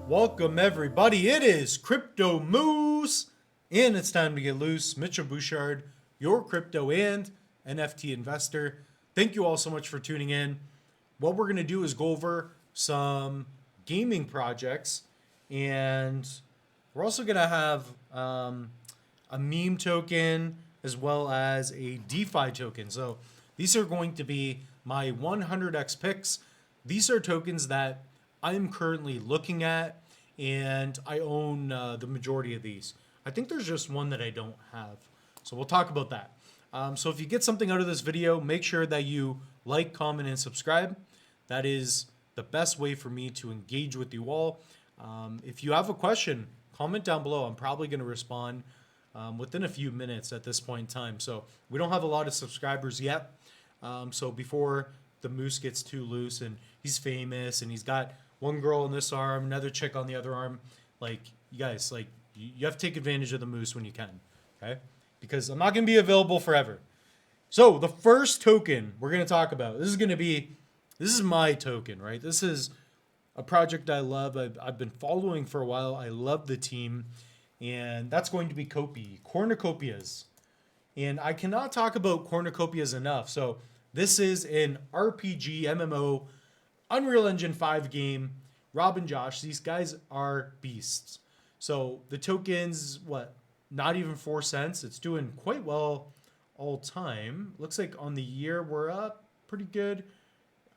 Welcome everybody, it is Crypto Moose, and it's time to get loose. Mitchell Bouchard, your crypto and NFT investor. Thank you all so much for tuning in. What we're going to do is go over some gaming projects, and we're also going to have a meme token as well as a DeFi token. So these are going to be my 100x picks. These are tokens that I'm currently looking at, and I own the majority of these. I think there's just one that I don't have. So we'll talk about that. So if you get something out of this video, make sure that you like, comment, and subscribe. That is the best way for me to engage with you all. If you have a question, comment down below. I'm probably going to respond within a few minutes at this point in time. So we don't have a lot of subscribers yet. So before the moose gets too loose and he's famous and he's got one girl on this arm, another chick on the other arm, like, you guys, like, you have to take advantage of the moose when you can, okay? Because I'm not going to be available forever. So the first token we're going to talk about, this is my token, right? This is a project I love. I've been following for a while. I love the team, and that's going to be Copy, Cornucopias. And I cannot talk about Cornucopias enough. So this is an RPG MMO Unreal Engine 5 game. Rob and Josh, these guys are beasts. So the token's, not even 4 cents. It's doing quite well all time. Looks like on the year we're up pretty good.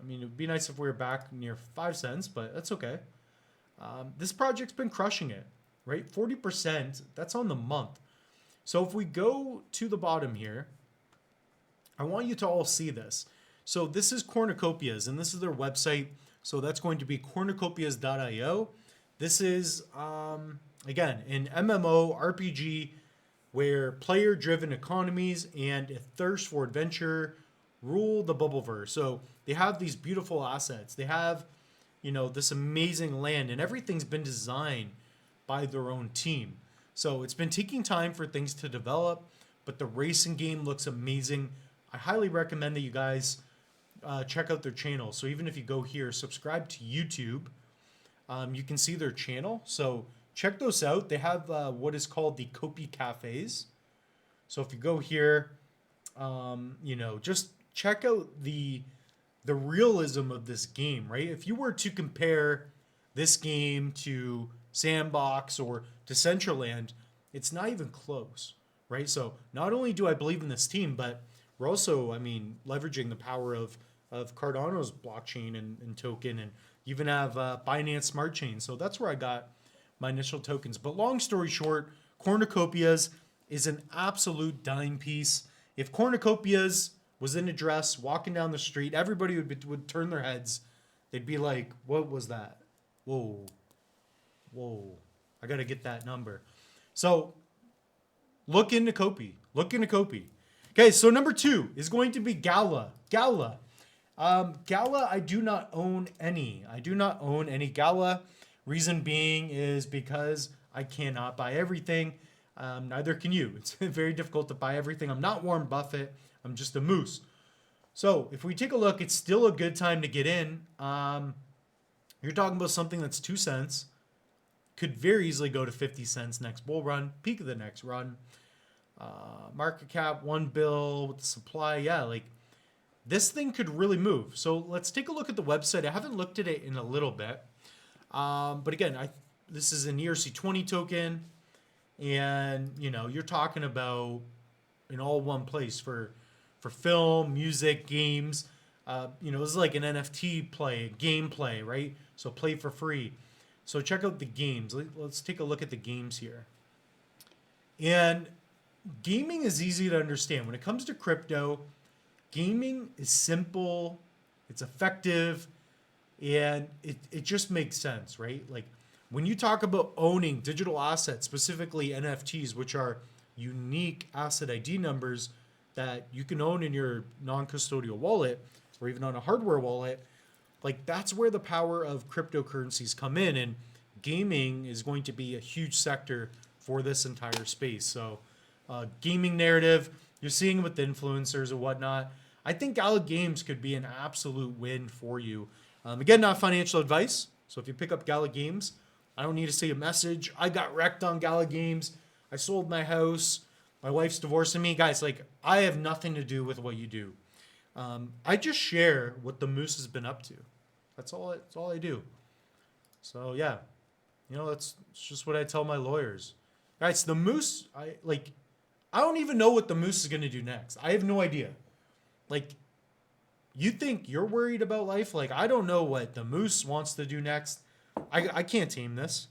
I mean, it would be nice if we were back near 5 cents, but that's okay. This project's been crushing it, right? 40%, that's on the month. So if we go to the bottom here, I want you to all see this. So this is Cornucopias, and this is their website. So that's going to be cornucopias.io. This is, again, an MMO RPG where player-driven economies and a thirst for adventure rule the bubbleverse. So they have these beautiful assets. They have, this amazing land, and everything's been designed by their own team. So it's been taking time for things to develop, but the racing game looks amazing. I highly recommend that you guys check out their channel. So even if you go here, subscribe to YouTube, you can see their channel. So check those out. They have what is called the Copy Cafes. So if you go here, just check out the realism of this game, right? If you were to compare this game to Sandbox or to Decentraland, it's not even close, right? So not only do I believe in this team, but we're also, leveraging the power of Cardano's blockchain and token, and even have Binance Smart Chain. So that's where I got my initial tokens. But long story short, Cornucopias is an absolute dime piece. If Cornucopias was in a dress walking down the street, everybody would turn their heads. They'd be like, what was that? Whoa, I got to get that number. So look into Copy. Okay, so number 2 is going to be Gala. Gala, I do not own any. Gala. Reason being is because I cannot buy everything. Neither can you. It's very difficult to buy everything. I'm not Warren Buffett. I'm just a moose. So if we take a look, it's still a good time to get in. You're talking about something that's 2 cents. Could very easily go to 50 cents next bull run, peak of the next run. Market cap, 1 bill with the supply. Yeah, like this thing could really move. So let's take a look at the website. I haven't looked at it in a little bit. But again, this is an ERC20 token, and you're talking about in all one place for film, music, games. This is like an NFT play, gameplay, right? So play for free. So check out the games. Let's take a look at the games here. And gaming is easy to understand. When it comes to crypto, gaming is simple, it's effective, and it just makes sense, right? Like when you talk about owning digital assets, specifically NFTs, which are unique asset ID numbers that you can own in your non-custodial wallet or even on a hardware wallet, like that's where the power of cryptocurrencies come in, and gaming is going to be a huge sector for this entire space. So gaming narrative, you're seeing it with the influencers and whatnot. I think Gala Games could be an absolute win for you. Again, not financial advice. So if you pick up Gala Games, I don't need to see a message. I got wrecked on Gala Games. I sold my house. My wife's divorcing me. Guys, like, I have nothing to do with what you do. I just share what the Moose has been up to. That's all I do. So yeah, that's just what I tell my lawyers. Guys, the Moose, I don't even know what the Moose is going to do next. I have no idea. Like, you think you're worried about life? Like, I don't know what the Moose wants to do next. I can't tame this.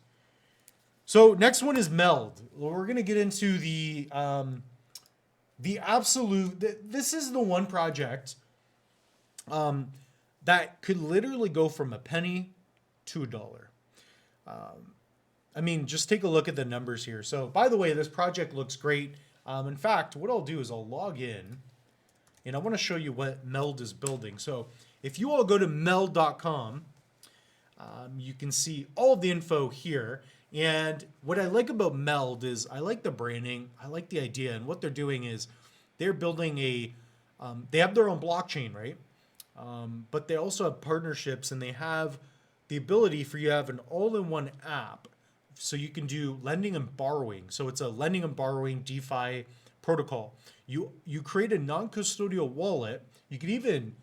So next one is Meld. We're going to get into the absolute, this is the one project that could literally go from a penny to $1. I mean, just take a look at the numbers here. So by the way, this project looks great. In fact, what I'll do is I'll log in and I want to show you what Meld is building. So if you all go to meld.com, you can see all of the info here. And what I like about Meld is I like the branding. I like the idea. And what they're doing is they're building they have their own blockchain, right? But they also have partnerships and they have the ability for you to have an all-in-one app. So you can do lending and borrowing. So it's a lending and borrowing DeFi protocol. You create a non-custodial wallet. You can even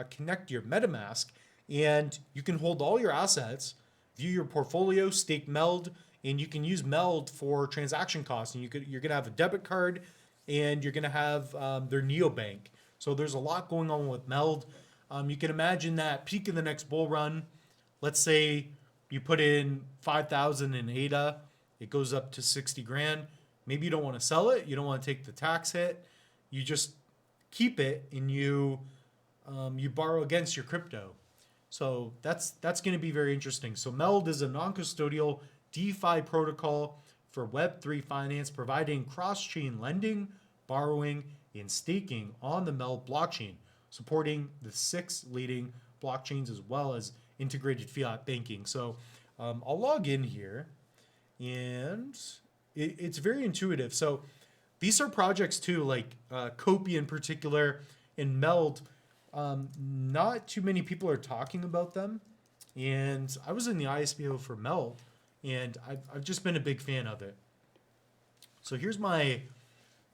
connect your MetaMask and you can hold all your assets, view your portfolio, stake Meld, and you can use Meld for transaction costs. And you're going to have a debit card and you're going to have their neobank. So there's a lot going on with Meld. You can imagine that peak in the next bull run, let's say you put in 5,000 in ADA, it goes up to 60 grand. Maybe you don't want to sell it. You don't want to take the tax hit. You just keep it and you borrow against your crypto. So that's going to be very interesting. So Meld is a non-custodial DeFi protocol for Web3 finance, providing cross-chain lending, borrowing, and staking on the Meld blockchain, supporting the 6 leading blockchains as well as integrated fiat banking. So I'll log in here and it's very intuitive. So these are projects too, like Copy in particular and Meld. Not too many people are talking about them. And I was in the ISPO for Meld and I've just been a big fan of it. So here's I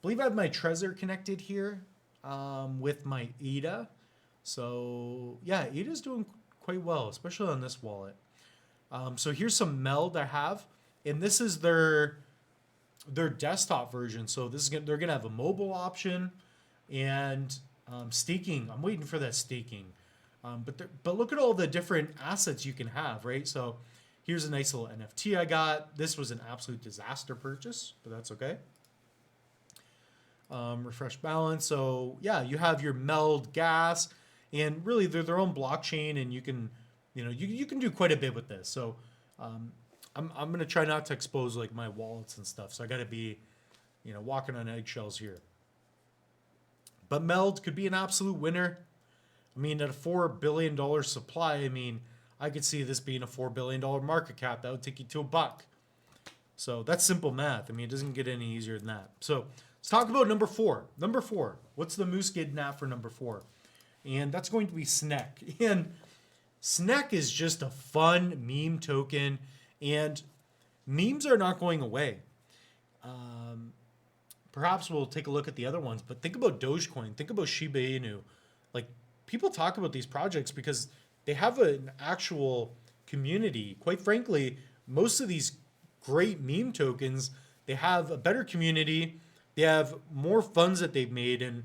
believe I have my Trezor connected here with my ADA. So yeah, ADA's doing quite well, especially on this wallet. So here's some Meld I have, and this is their desktop version. So they're gonna have a mobile option and staking. I'm waiting for that staking. But look at all the different assets you can have, right? So here's a nice little NFT I got. This was an absolute disaster purchase, but that's okay. Refresh balance. So yeah, you have your Meld gas, and really they're their own blockchain, and you can, you can do quite a bit with this. So I'm gonna try not to expose like my wallets and stuff. So I got to be, walking on eggshells here. But Meld could be an absolute winner. I mean, at a $4 billion supply, I mean, I could see this being a $4 billion market cap. That would take you to $1. So that's simple math. I mean, it doesn't get any easier than that. So let's talk about number 4. Number 4. What's the Moose getting at for number 4? And that's going to be Sneck. And Sneck is just a fun meme token. And memes are not going away. Perhaps we'll take a look at the other ones. But think about Dogecoin. Think about Shiba Inu. Like, people talk about these projects because they have an actual community. Quite frankly, most of these great meme tokens, they have a better community. They have more funds that they've made, and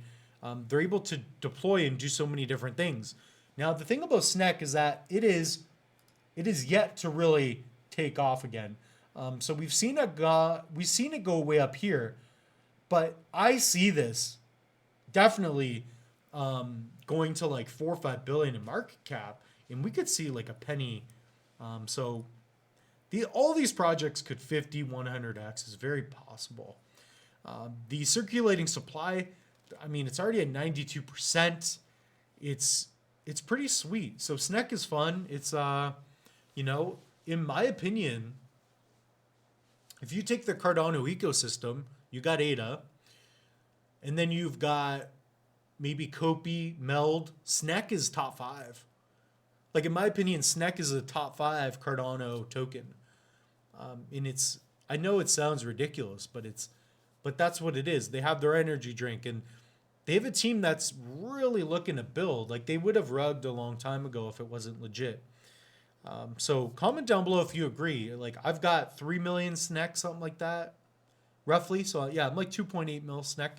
they're able to deploy and do so many different things. Now, the thing about Sneck is that it is yet to really take off again. So we've seen it go way up here, but I see this definitely going to like 4 or 5 billion in market cap, and we could see like a penny. So all these projects could 50, 100x is very possible. The circulating supply, I mean, it's already at 92%. It's pretty sweet. So Sneck is fun. It's in my opinion, if you take the Cardano ecosystem, you got ADA, and then you've got maybe Copy, Meld, Sneck is top 5. Like, in my opinion, Sneck is a top 5 Cardano token. And I know it sounds ridiculous, but that's what it is. They have their energy drink, and they have a team that's really looking to build. Like, they would have rugged a long time ago if it wasn't legit. So comment down below if you agree. Like, I've got 3 million SNEC, something like that, roughly. So yeah, I'm like 2.8 mil SNEC.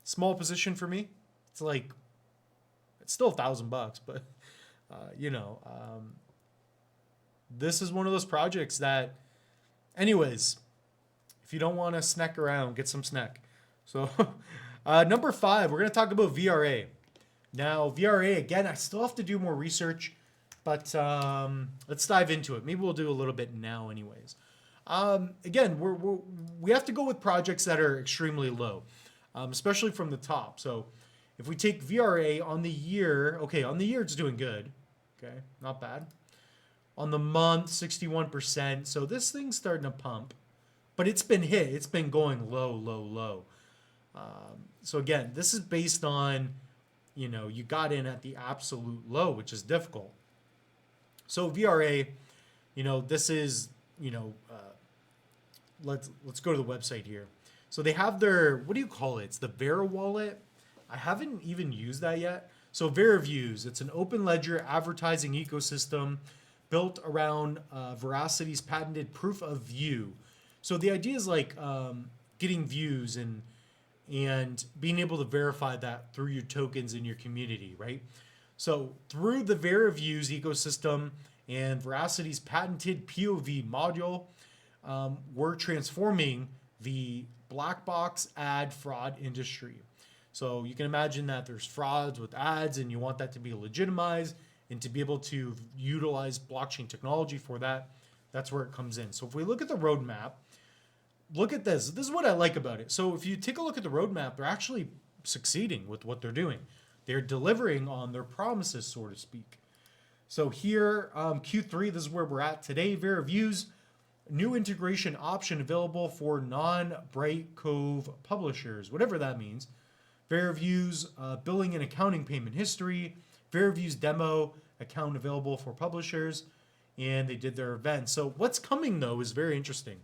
Small position for me. It's like, it's still $1,000, but this is one of those projects that, anyways, if you don't want to snack around, get some snack. So number 5, we're going to talk about VRA. Now, VRA, again, I still have to do more research, but let's dive into it. Maybe we'll do a little bit now anyways. Again, we have to go with projects that are extremely low, especially from the top. So if we take VRA on the year, okay, on the year it's doing good. Okay, not bad. On the month, 61%. So this thing's starting to pump, but it's been hit. It's been going low, low, low. So again, this is based on, you got in at the absolute low, which is difficult. So VRA, this is, let's go to the website here. So they have their, what do you call it? It's the Vera wallet. I haven't even used that yet. So VeraViews, it's an open ledger advertising ecosystem built around Veracity's patented proof of view. So the idea is like getting views and being able to verify that through your tokens in your community, right? So through the VeraViews ecosystem and Veracity's patented POV module, we're transforming the black box ad fraud industry. So you can imagine that there's frauds with ads, and you want that to be legitimized and to be able to utilize blockchain technology for that. That's where it comes in. So if we look at the roadmap, look at this. This is what I like about it. So if you take a look at the roadmap, they're actually succeeding with what they're doing. They're delivering on their promises, so to speak. So here, Q3, this is where we're at today. VeraViews, new integration option available for non-Bright Cove publishers, whatever that means. VeraViews, billing and accounting payment history. VeraViews demo account available for publishers. And they did their event. So what's coming, though, is very interesting.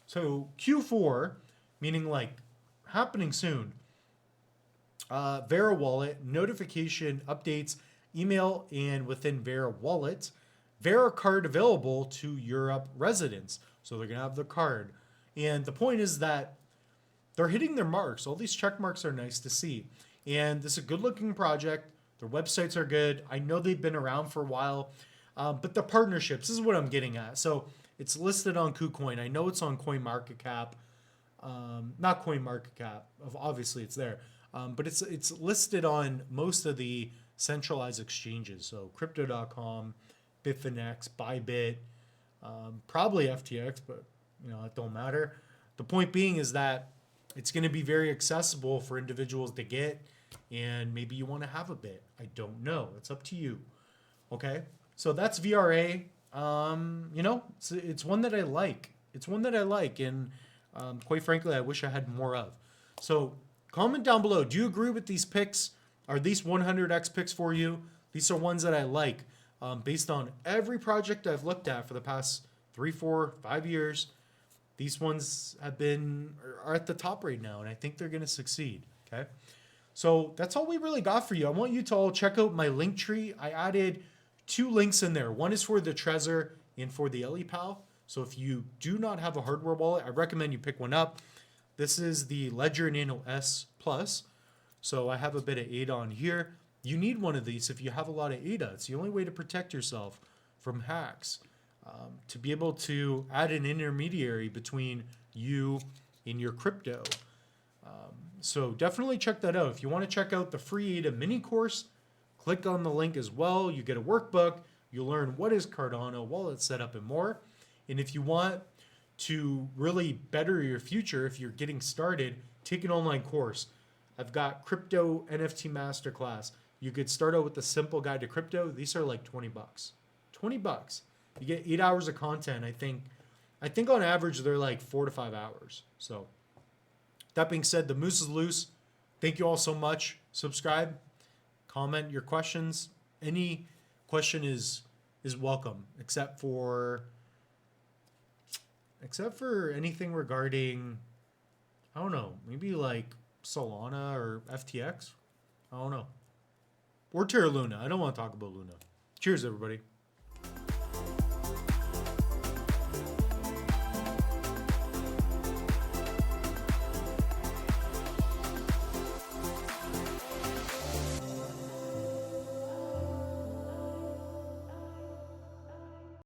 So Q4, meaning like happening soon, Vera Wallet, notification updates, email, and within Vera Wallet, Vera card available to Europe residents. So they're going to have the card. And the point is that they're hitting their marks. All these check marks are nice to see. And this is a good looking project. Their websites are good. I know they've been around for a while. But the partnerships, this is what I'm getting at. So it's listed on KuCoin. I know it's on CoinMarketCap. Not CoinMarketCap. Obviously it's there. But it's listed on most of the centralized exchanges. So Crypto.com, Bitfinex, Bybit, probably FTX, but it don't matter. The point being is that it's going to be very accessible for individuals to get, and maybe you want to have a bit. I don't know. It's up to you. Okay, so that's VRA. It's one that I like. It's one that I like, and quite frankly, I wish I had more of. So comment down below. Do you agree with these picks? Are these 100x picks for you? These are ones that I like based on every project I've looked at for the past 3, 4, 5 years. These ones are at the top right now, and I think they're going to succeed. Okay, so that's all we really got for you. I want you to all check out my link tree. I added 2 links in there. One is for the Trezor and for the LEPAL. So if you do not have a hardware wallet, I recommend you pick one up. This is the Ledger Nano S Plus. So I have a bit of ADA on here. You need one of these if you have a lot of ADA. It's the only way to protect yourself from hacks. To be able to add an intermediary between you and your crypto. So definitely check that out. If you want to check out the free ADA mini course, click on the link as well. You get a workbook. You'll learn what is Cardano, wallet setup, and more. And if you want to really better your future, if you're getting started, take an online course. I've got Crypto NFT Masterclass. You could start out with the simple guide to crypto. These are like $20. $20. You get 8 hours of content. I think on average they're like 4 to 5 hours. So that being said, the moose is loose. Thank you all so much. Subscribe, comment your questions. Any question is welcome, except for except for anything regarding, I don't know, maybe like Solana or FTX. I don't know. Or Terra Luna. I don't want to talk about Luna. Cheers, everybody.